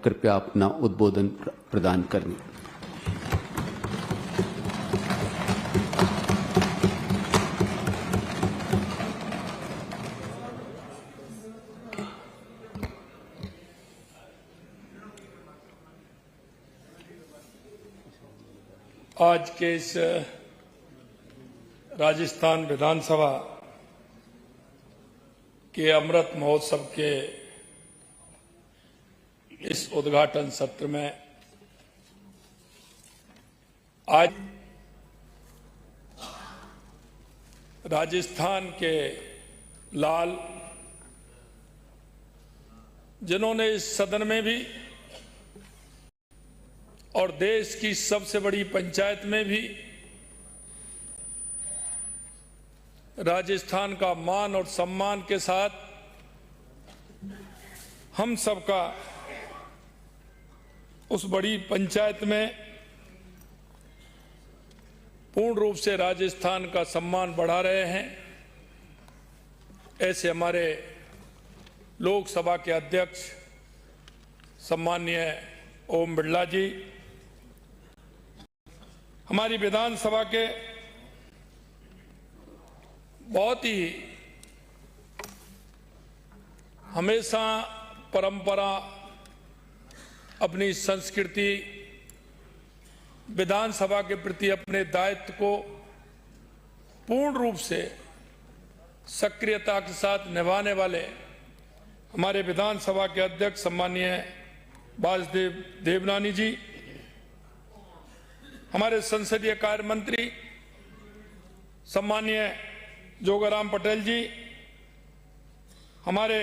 कृपया अपना उद्बोधन प्रदान करें। आज के इस राजस्थान विधानसभा के अमृत महोत्सव के इस उद्घाटन सत्र में आज राजस्थान के लाल, जिन्होंने इस सदन में भी और देश की सबसे बड़ी पंचायत में भी राजस्थान का मान और सम्मान के साथ हम सबका उस बड़ी पंचायत में पूर्ण रूप से राजस्थान का सम्मान बढ़ा रहे हैं। ऐसे हमारे लोकसभा के अध्यक्ष सम्माननीय ओम बिरला जी, हमारी विधानसभा के बहुत ही हमेशा परंपरा, अपनी संस्कृति, विधानसभा के प्रति अपने दायित्व को पूर्ण रूप से सक्रियता के साथ निभाने वाले हमारे विधानसभा के अध्यक्ष सम्माननीय वासुदेव देवनानी जी, हमारे संसदीय कार्य मंत्री सम्माननीय जोगाराम पटेल जी, हमारे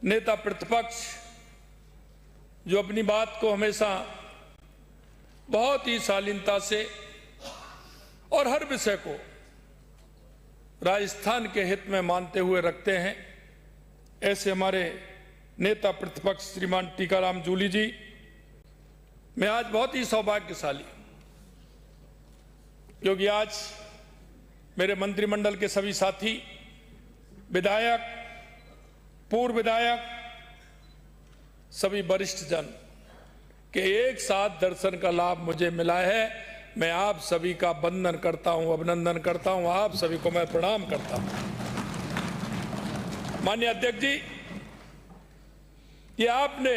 नेता प्रतिपक्ष जो अपनी बात को हमेशा बहुत ही शालीनता से और हर विषय को राजस्थान के हित में मानते हुए रखते हैं, ऐसे हमारे नेता प्रतिपक्ष श्रीमान टीकाराम जूली जी। मैं आज बहुत ही सौभाग्यशाली, क्योंकि आज मेरे मंत्रिमंडल के सभी साथी, विधायक, पूर्व विधायक, सभी वरिष्ठ जन के एक साथ दर्शन का लाभ मुझे मिला है। मैं आप सभी का वंदन करता हूं, अभिनंदन करता हूं, आप सभी को मैं प्रणाम करता हूं। माननीय अध्यक्ष जी, ये आपने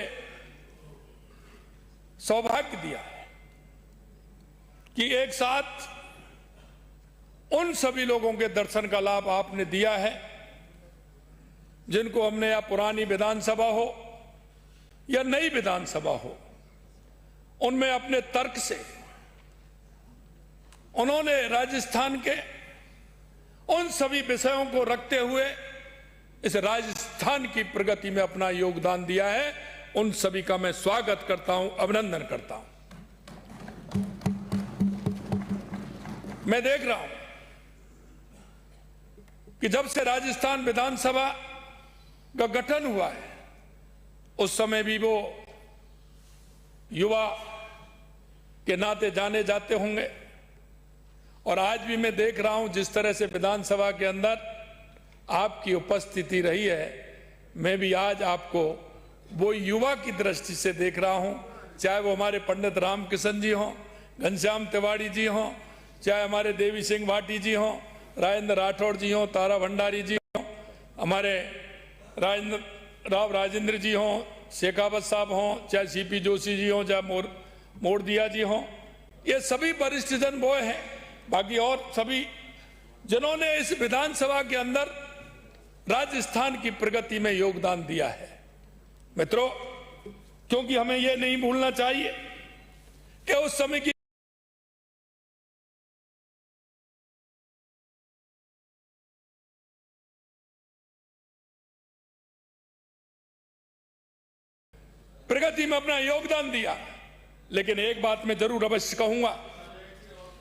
सौभाग्य दिया कि एक साथ उन सभी लोगों के दर्शन का लाभ आपने दिया है जिनको हमने या पुरानी विधानसभा हो या नई विधानसभा हो, उनमें अपने तर्क से उन्होंने राजस्थान के उन सभी विषयों को रखते हुए इस राजस्थान की प्रगति में अपना योगदान दिया है। उन सभी का मैं स्वागत करता हूं, अभिनंदन करता हूं। मैं देख रहा हूं कि जब से राजस्थान विधानसभा का गठन हुआ है, उस समय भी वो युवा के नाते जाने जाते होंगे, और आज भी मैं देख रहा हूं जिस तरह से विधानसभा के अंदर आपकी उपस्थिति रही है, मैं भी आज आपको वो युवा की दृष्टि से देख रहा हूं, चाहे वो हमारे पंडित रामकिशन जी हों, घनश्याम तिवारी जी हों, चाहे हमारे देवी सिंह भाटी जी हों, राजेंद्र राठौड़ जी हों, तारा भंडारी जी हों, हमारे राव राजेंद्र जी हों, शेखावत साहब हों, चाहे सीपी जोशी जी हों, चाहे मोरदिया जी हों, ये सभी वरिष्ठ जन वो हैं। बाकी और सभी जिन्होंने इस विधानसभा के अंदर राजस्थान की प्रगति में योगदान दिया है। मित्रों, क्योंकि हमें यह नहीं भूलना चाहिए कि उस समय की प्रगति में अपना योगदान दिया, लेकिन एक बात मैं जरूर अवश्य कहूंगा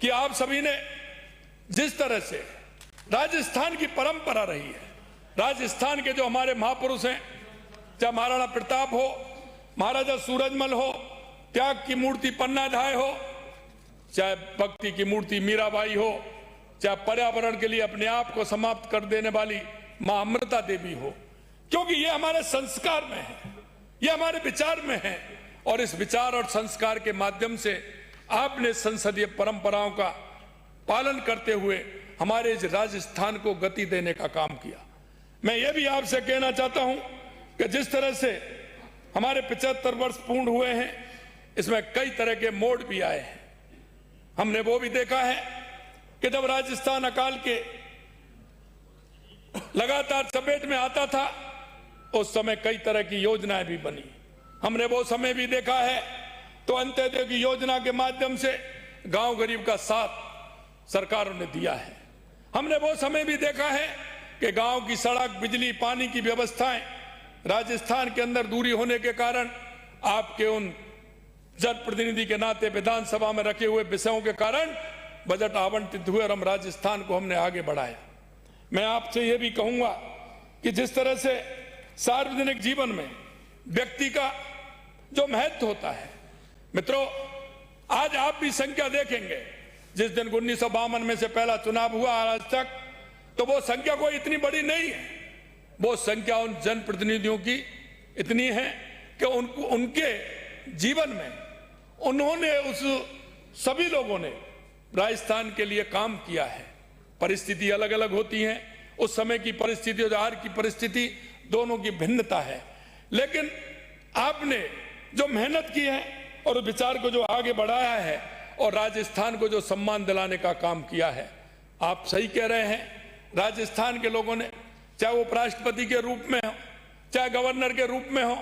कि आप सभी ने जिस तरह से राजस्थान की परंपरा रही है, राजस्थान के जो हमारे महापुरुष हैं, चाहे महाराणा प्रताप हो, महाराजा सूरजमल हो, त्याग की मूर्ति पन्ना धाय हो, चाहे भक्ति की मूर्ति मीराबाई हो, चाहे पर्यावरण के लिए अपने आप को समाप्त कर देने वाली मां अमृता देवी हो, क्योंकि ये हमारे संस्कार में है, ये हमारे विचार में है और इस विचार और संस्कार के माध्यम से आपने संसदीय परंपराओं का पालन करते हुए हमारे इस राजस्थान को गति देने का काम किया। मैं ये भी आपसे कहना चाहता हूं कि जिस तरह से हमारे 75 वर्ष पूर्ण हुए हैं, इसमें कई तरह के मोड़ भी आए हैं। हमने वो भी देखा है कि जब राजस्थान अकाल के लगातार चपेट में आता था, उस समय कई तरह की योजनाएं भी बनी। हमने वो समय भी देखा है तो अंत्योदय की योजना के माध्यम से गांव गरीब का साथ सरकारों ने दिया है। हमने वो समय भी देखा है कि गांव की सड़क, बिजली, पानी की व्यवस्थाएं राजस्थान के अंदर दूरी होने के कारण आपके उन जनप्रतिनिधि के नाते विधानसभा में रखे हुए विषयों के कारण बजट आवंटित हुए और हम राजस्थान को हमने आगे बढ़ाया। मैं आपसे यह भी कहूंगा कि जिस तरह से सार्वजनिक जीवन में व्यक्ति का जो महत्व होता है, मित्रों, आज आप भी संख्या देखेंगे। जिस दिन 1952 में से पहला चुनाव हुआ आज तक, तो वो संख्या कोई इतनी बड़ी नहीं है। वो संख्या उन जनप्रतिनिधियों की इतनी है कि उनके जीवन में उन्होंने सभी लोगों ने राजस्थान के लिए काम किया है। परिस्थिति अलग अलग होती है, उस समय की परिस्थिति और आज की परिस्थिति दोनों की भिन्नता है, लेकिन आपने जो मेहनत की है और विचार को जो आगे बढ़ाया है और राजस्थान को जो सम्मान दिलाने का काम किया है, आप सही कह रहे हैं। राजस्थान के लोगों ने, चाहे वो उपराष्ट्रपति के रूप में हो, चाहे गवर्नर के रूप में हो,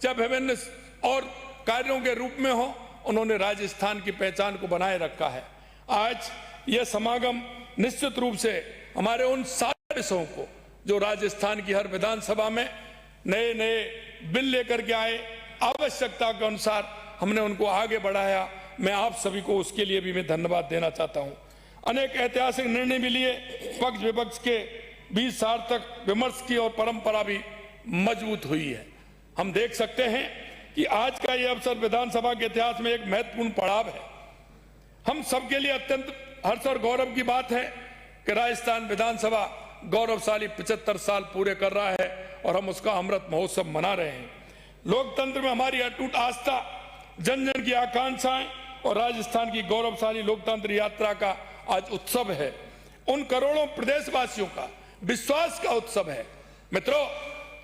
चाहे विभिन्न और कार्यों के रूप में हो, उन्होंने राजस्थान की पहचान को बनाए रखा है। आज यह समागम निश्चित रूप से हमारे उन सारे विषयों को जो राजस्थान की हर विधानसभा में नए नए बिल लेकर के आए, आवश्यकता के अनुसार हमने उनको आगे बढ़ाया। मैं आप सभी को उसके लिए भी मैं धन्यवाद देना चाहता हूं। अनेक ऐतिहासिक निर्णय भी लिए, पक्ष विपक्ष के बीच सार्थक विमर्श की और परंपरा भी मजबूत हुई है। हम देख सकते हैं कि आज का यह अवसर विधानसभा के इतिहास में एक महत्वपूर्ण पड़ाव है। हम सबके लिए अत्यंत हर्ष और गौरव की बात है कि राजस्थान विधानसभा गौरवशाली 75 साल पूरे कर रहा है और हम उसका अमृत महोत्सव मना रहे हैं। लोकतंत्र में हमारी अटूट आस्था, जन जन की आकांक्षाएं और राजस्थान की गौरवशाली लोकतंत्र यात्रा का आज उत्सव है। उन करोड़ों प्रदेशवासियों का विश्वास का उत्सव है। मित्रों,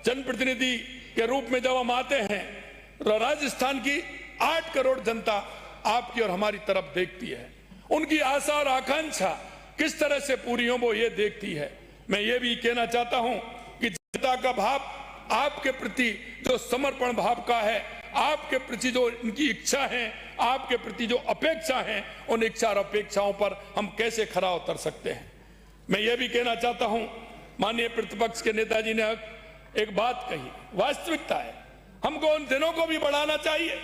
जनप्रतिनिधि के रूप में जब हम आते हैं, राजस्थान की 8 करोड़ जनता आपकी और हमारी तरफ देखती है। उनकी आशा और आकांक्षा किस तरह से पूरी हो, वो ये देखती है। मैं ये भी कहना चाहता हूं कि जनता का भाव आपके प्रति जो समर्पण भाव का है, आपके प्रति जो इनकी इच्छा है, आपके प्रति जो अपेक्षा है, उन इच्छा और अपेक्षाओं पर हम कैसे खरा उतर सकते हैं। मैं ये भी कहना चाहता हूं, माननीय प्रतिपक्ष के नेताजी ने एक बात कही, वास्तविकता है। हमको उन दिनों को भी बढ़ाना चाहिए,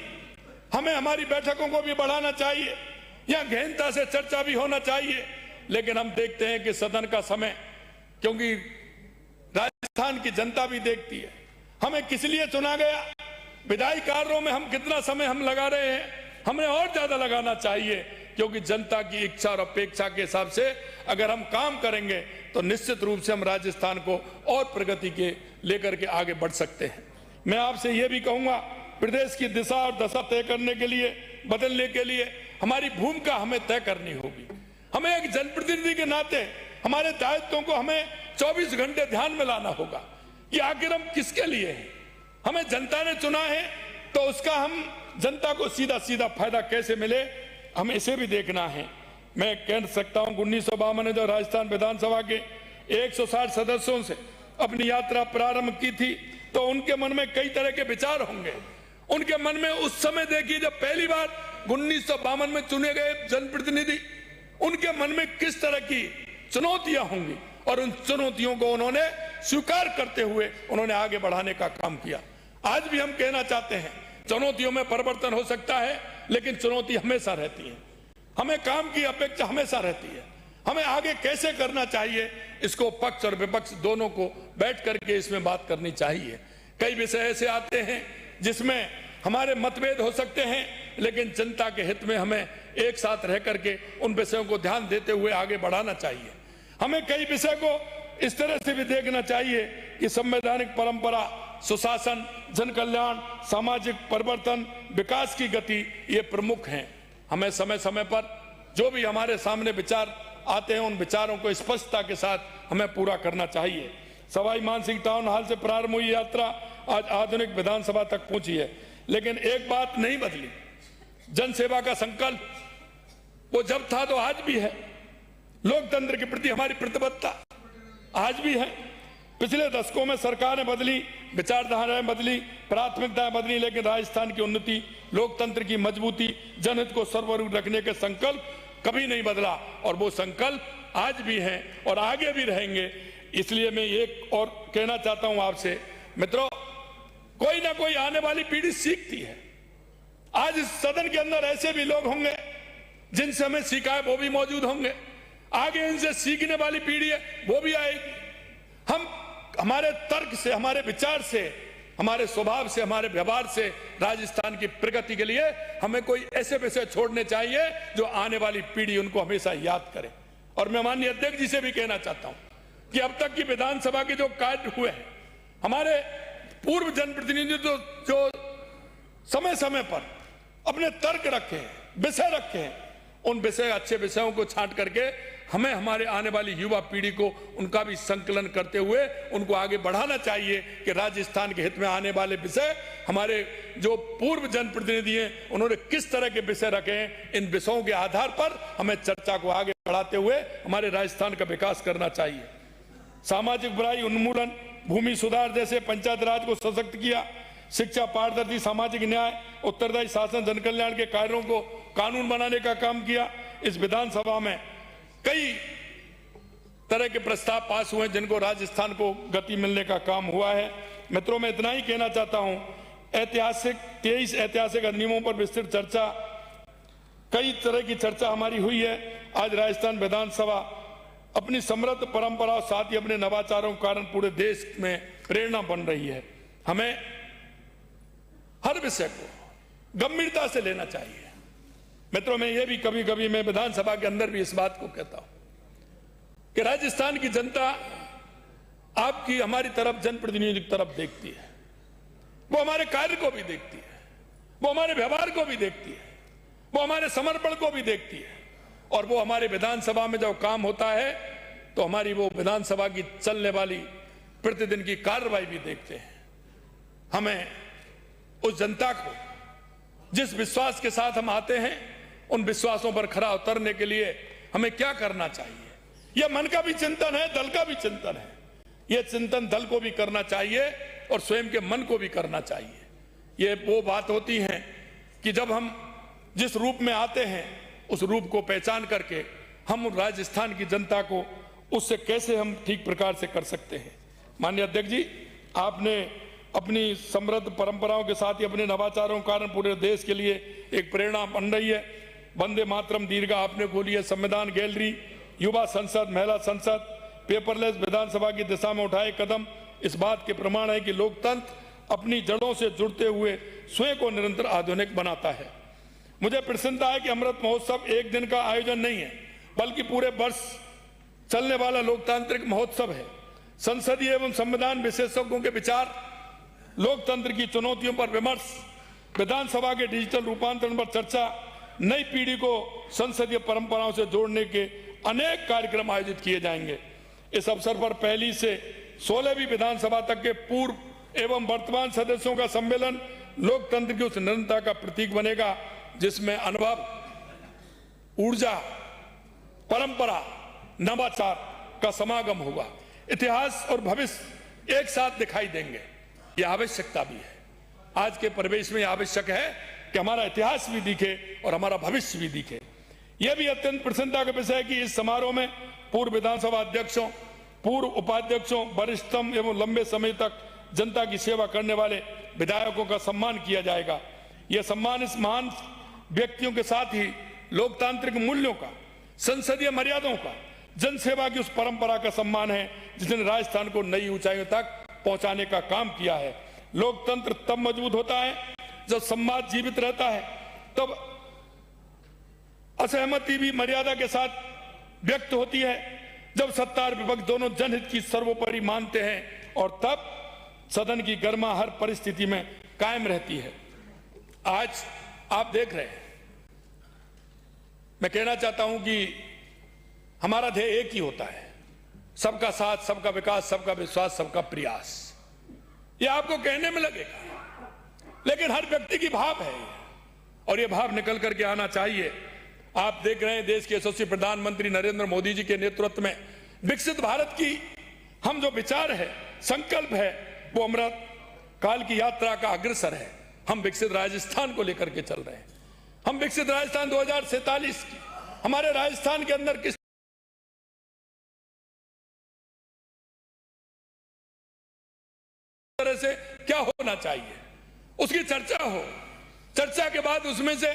हमें हमारी बैठकों को भी बढ़ाना चाहिए, या गहनता से चर्चा भी होना चाहिए। लेकिन हम देखते हैं कि सदन का समय, क्योंकि राजस्थान की जनता भी देखती है हमें किस लिए चुना गया, विधायी कार्यों में हम कितना समय हम लगा रहे हैं, हमें और ज्यादा लगाना चाहिए, क्योंकि जनता की इच्छा और अपेक्षा के हिसाब से अगर हम काम करेंगे तो निश्चित रूप से हम राजस्थान को और प्रगति के लेकर के आगे बढ़ सकते हैं। मैं आपसे यह भी कहूंगा, प्रदेश की दिशा और दशा तय करने के लिए, बदलने के लिए हमारी भूमिका हमें तय करनी होगी। हमें एक जनप्रतिनिधि के नाते हमारे दायित्वों को हमें 24 घंटे ध्यान में लाना होगा कि आखिर हम किसके लिए हैं। हमें जनता ने चुना है तो उसका हम जनता को सीधा सीधा फायदा कैसे मिले, हमें इसे भी देखना है। मैं कह सकता हूं 1952 ने जो राजस्थान विधानसभा के 160 सदस्यों से अपनी यात्रा प्रारंभ की थी, तो उनके मन में कई तरह के विचार होंगे। उनके मन में उस समय देखिए जब पहली बार 1952 में चुने गए जनप्रतिनिधि, उनके मन में किस तरह की चुनौतियां होंगी, और उन चुनौतियों को उन्होंने स्वीकार करते हुए उन्होंने आगे बढ़ाने का काम किया। आज भी हम कहना चाहते हैं, चुनौतियों में परिवर्तन हो सकता है, लेकिन चुनौती हमेशा रहती है। हमें काम की अपेक्षा हमेशा रहती है। हमें आगे कैसे करना चाहिए, इसको पक्ष और विपक्ष दोनों को बैठ करके इसमें बात करनी चाहिए। कई विषय ऐसे आते हैं जिसमें हमारे मतभेद हो सकते हैं, लेकिन जनता के हित में हमें एक साथ रह करके उन विषयों को ध्यान देते हुए आगे बढ़ाना चाहिए। हमें कई विषय को इस तरह से भी देखना चाहिए कि संवैधानिक परंपरा सुशासन, जन कल्याण, सामाजिक परिवर्तन, विकास की गति, ये प्रमुख हैं। हमें समय समय पर जो भी हमारे सामने विचार आते हैं उन विचारों को स्पष्टता के साथ हमें पूरा करना चाहिए। सवाई मानसिंह टाउन हॉल से प्रारंभ हुई यात्रा आज आधुनिक विधानसभा तक पहुंची है, लेकिन एक बात नहीं बदली, जन सेवा का संकल्प वो जब था तो आज भी है। लोकतंत्र के प्रति हमारी प्रतिबद्धता आज भी है। पिछले दशकों में सरकारें बदली, विचारधाराएं बदली, प्राथमिकताएं बदली, लेकिन राजस्थान की उन्नति, लोकतंत्र की मजबूती, जनहित को सर्वोपरि रखने के संकल्प कभी नहीं बदला और वो संकल्प आज भी हैं और आगे भी रहेंगे। इसलिए मैं एक और कहना चाहता हूं आपसे मित्रों, कोई ना कोई आने वाली पीढ़ी सीखती है। आज इस सदन के अंदर ऐसे भी लोग होंगे जिनसे हमें सीखा है, वो भी मौजूद होंगे। आगे इनसे सीखने वाली पीढ़ी है, वो भी आएगी। हम हमारे तर्क से, हमारे विचार से, हमारे स्वभाव से, हमारे व्यवहार से राजस्थान की प्रगति के लिए हमें कोई ऐसे विषय छोड़ने चाहिए जो आने वाली पीढ़ी उनको हमेशा याद करे। और मैं माननीय अध्यक्ष जी से भी कहना चाहता हूं कि अब तक की विधानसभा के जो कार्य हुए हैं, हमारे पूर्व जनप्रतिनिधि जो समय समय पर अपने तर्क रखे हैं, विषय रखे हैं, उन विषय, अच्छे विषयों को छांट करके हमें हमारे आने वाली युवा पीढ़ी को उनका भी संकलन करते हुए उनको आगे बढ़ाना चाहिए कि राजस्थान के हित में आने वाले विषय, हमारे जो पूर्व जनप्रतिनिधि हैं उन्होंने किस तरह के विषय रखे हैं, इन विषयों के आधार पर हमें चर्चा को आगे बढ़ाते हुए हमारे राजस्थान का विकास करना चाहिए। सामाजिक बुराई उन्मूलन, भूमि सुधार जैसे पंचायत राज को सशक्त किया, शिक्षा, पारदर्शी, सामाजिक न्याय, उत्तरदायी शासन, जन कल्याण के कार्यों को कानून बनाने का काम किया। इस विधानसभा में कई तरह के प्रस्ताव पास हुए जिनको राजस्थान को गति मिलने का काम हुआ है। मित्रों, मैं इतना ही कहना चाहता हूं, 23 ऐतिहासिक अधिनियमों पर विस्तृत चर्चा, कई तरह की चर्चा हमारी हुई है। आज राजस्थान विधानसभा अपनी समृद्ध परंपरा और साथ ही अपने नवाचारों के कारण पूरे देश में प्रेरणा बन रही है। हमें हर विषय को गंभीरता से लेना चाहिए। मित्रों, मैं ये भी कभी कभी मैं विधानसभा के अंदर भी इस बात को कहता हूं कि राजस्थान की जनता आपकी, हमारी तरफ, जनप्रतिनिधि की तरफ देखती है। वो हमारे कार्य को भी देखती है, वो हमारे व्यवहार को भी देखती है, वो हमारे समर्पण को भी देखती है, और वो हमारे विधानसभा में जब काम होता है तो हमारी वो विधानसभा की चलने वाली प्रतिदिन की कार्रवाई भी देखते हैं। हमें उस जनता को जिस विश्वास के साथ हम आते हैं, उन विश्वासों पर खरा उतरने के लिए हमें क्या करना चाहिए, यह मन का भी चिंतन है, दल का भी चिंतन है। यह चिंतन दल को भी करना चाहिए और स्वयं के मन को भी करना चाहिए। ये वो बात होती है कि जब हम जिस रूप में आते हैं उस रूप को पहचान करके हम राजस्थान की जनता को उससे कैसे हम ठीक प्रकार से कर सकते हैं। माननीय अध्यक्ष जी, आपने अपनी समृद्ध परंपराओं के साथ ही अपने नवाचारों के कारण पूरे देश के लिए एक प्रेरणा बन रही है। वंदे मातरम दीर्घा आपने खोली है, संविधान गैलरी, युवा संसद, महिला संसद, पेपरलेस विधानसभा की दिशा में उठाए कदम इस बात के प्रमाण है कि लोकतंत्र अपनी जड़ों से जुड़ते हुए स्वयं को निरंतर आधुनिक बनाता है। मुझे प्रसन्नता है कि अमृत महोत्सव एक दिन का आयोजन नहीं है, बल्कि पूरे वर्ष चलने वाला लोकतांत्रिक महोत्सव है। संसदीय एवं संविधान विशेषज्ञों के विचार, लोकतंत्र की चुनौतियों पर विमर्श, विधानसभा के डिजिटल रूपांतरण पर चर्चा, नई पीढ़ी को संसदीय परंपराओं से जोड़ने के अनेक कार्यक्रम आयोजित किए जाएंगे। इस अवसर पर पहली से 16वीं विधानसभा तक के पूर्व एवं वर्तमान सदस्यों का सम्मेलन लोकतंत्र की उस निरंतरता का प्रतीक बनेगा जिसमें अनुभव, ऊर्जा, परंपरा, नवाचार का समागम होगा। इतिहास और भविष्य एक साथ दिखाई देंगे, ये आवश्यकता भी है। आज के परिवेश में आवश्यक है कि हमारा इतिहास भी दिखे और हमारा भविष्य भी दिखे। यह भी अत्यंत प्रसन्नता का विषय है कि इस समारोह में पूर्व विधानसभा अध्यक्षों, पूर्व उपाध्यक्षों, वरिष्ठतम एवं लंबे समय तक जनता की सेवा करने वाले विधायकों का सम्मान किया जाएगा। यह सम्मान इस महान व्यक्तियों के साथ ही लोकतांत्रिक मूल्यों का, संसदीय मर्यादाओं का, जनसेवा की उस परंपरा का सम्मान है जिसने राजस्थान को नई ऊंचाइयों तक पहुंचाने का काम किया है। लोकतंत्र तब मजबूत होता है जब संवाद जीवित रहता है, तब असहमति भी मर्यादा के साथ व्यक्त होती है, जब सत्ता और विपक्ष दोनों जनहित की सर्वोपरि मानते हैं, और तब सदन की गर्मा हर परिस्थिति में कायम रहती है। आज आप देख रहे हैं, मैं कहना चाहता हूं कि हमारा ध्येय एक ही होता है, सबका साथ, सबका विकास, सबका विश्वास, सबका प्रयास। ये आपको कहने में लगेगा, लेकिन हर व्यक्ति की भाव है और ये भाव निकल करके आना चाहिए। आप देख रहे हैं, देश के यशस्वी प्रधानमंत्री नरेंद्र मोदी जी के नेतृत्व में विकसित भारत की हम जो विचार है, संकल्प है, वो अमृत काल की यात्रा का अग्रसर है। हम विकसित राजस्थान को लेकर के चल रहे हैं। हम विकसित राजस्थान 2047 की, हमारे राजस्थान के अंदर किस तरह से क्या होना चाहिए, उसकी चर्चा हो। चर्चा के बाद उसमें से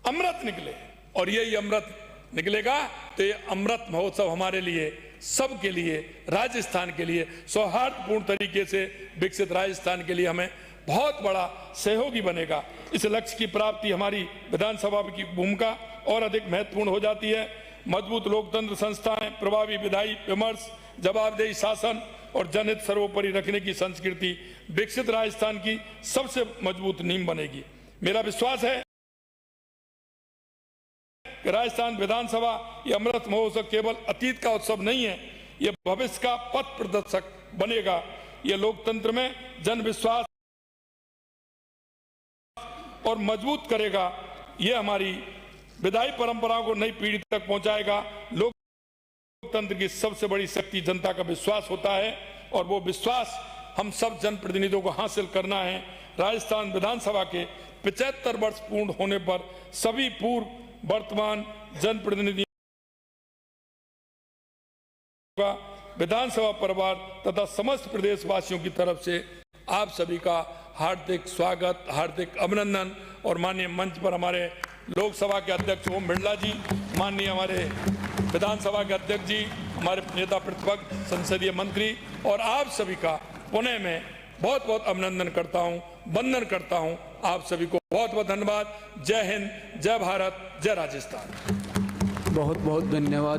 अमृत निकले, और यही अमृत निकलेगा तो ये अमृत महोत्सव हमारे लिए, सबके लिए, राजस्थान के लिए सौहार्दपूर्ण तरीके से विकसित राजस्थान के लिए हमें बहुत बड़ा सहयोगी बनेगा। इस लक्ष्य की प्राप्ति हमारी विधानसभा की भूमिका और अधिक महत्वपूर्ण हो जाती है। मजबूत लोकतंत्र संस्थाएं, प्रभावी विधायी विमर्श, जवाबदेही शासन और जनहित सर्वोपरि रखने की संस्कृति विकसित राजस्थान की सबसे मजबूत नींव बनेगी। मेरा विश्वास है कि राजस्थान विधानसभा ये अमृत महोत्सव केवल अतीत का उत्सव नहीं है, ये भविष्य का पथ प्रदर्शक बनेगा। ये लोकतंत्र में जन विश्वास और मजबूत करेगा। ये हमारी विधायी परंपराओं को नई पीढ़ी तक पहुंचाएगा। लोकतंत्र की सबसे बड़ी शक्ति जनता का विश्वास होता है, और वो विश्वास हम सब जनप्रतिनिधियों को हासिल करना है। राजस्थान विधानसभा के 75 वर्ष पूर्ण होने पर सभी पूर्व वर्तमान जनप्रतिनिधियों का, विधानसभा परिवार तथा समस्त प्रदेशवासियों की तरफ से आप सभी का हार्दिक स्वागत, हार्दिक अभिनंदन। और माननीय मंच पर हमारे लोकसभा के अध्यक्ष ओम बिरला जी, माननीय हमारे विधानसभा के अध्यक्ष जी, हमारे नेता प्रतिपक्ष, संसदीय मंत्री, और आप सभी का पुनः मैं बहुत बहुत अभिनंदन करता हूं, वंदन करता हूं। आप सभी को बहुत बहुत धन्यवाद। जय हिंद, जय भारत, जय राजस्थान। बहुत बहुत धन्यवाद।